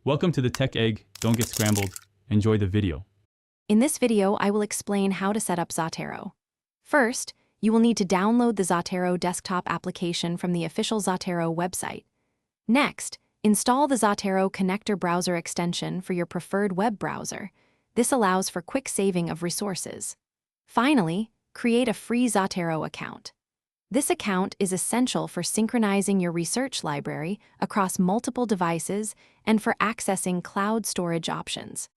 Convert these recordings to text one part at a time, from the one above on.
Welcome to the Tech Egg. Don't get scrambled. Enjoy the video. In this video, I will explain how to set up Zotero. First, you will need to download the Zotero desktop application from the official Zotero website. Next, install the Zotero connector browser extension for your preferred web browser. This allows for quick saving of resources. Finally, create a free Zotero account. This account is essential for synchronizing your research library across multiple devices and for accessing cloud storage options.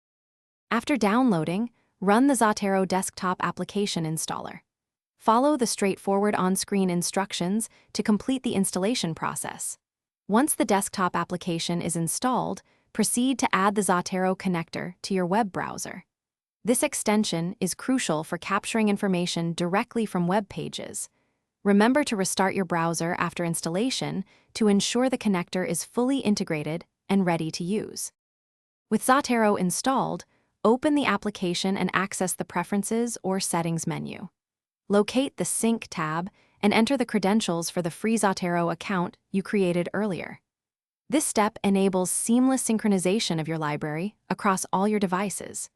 After downloading, run the Zotero desktop application installer. Follow the straightforward on-screen instructions to complete the installation process. Once the desktop application is installed, proceed to add the Zotero connector to your web browser. This extension is crucial for capturing information directly from web pages. Remember to restart your browser after installation to ensure the connector is fully integrated and ready to use. With Zotero installed, open the application and access the Preferences or Settings menu. Locate the Sync tab and enter the credentials for the free Zotero account you created earlier. This step enables seamless synchronization of your library across all your devices.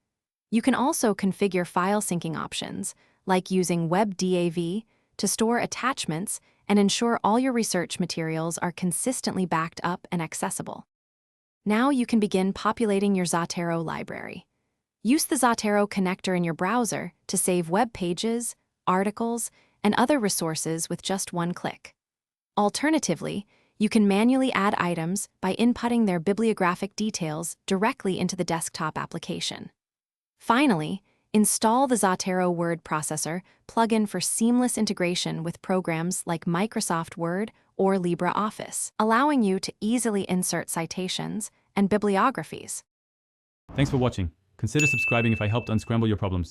You can also configure file syncing options, like using WebDAV, to store attachments and ensure all your research materials are consistently backed up and accessible. Now you can begin populating your Zotero library. Use the Zotero connector in your browser to save web pages, articles, and other resources with just one click. Alternatively, you can manually add items by inputting their bibliographic details directly into the desktop application. Finally, install the Zotero word processor plugin for seamless integration with programs like Microsoft Word or LibreOffice, allowing you to easily insert citations and bibliographies. Thanks for watching. Consider subscribing if I helped unscramble your problems.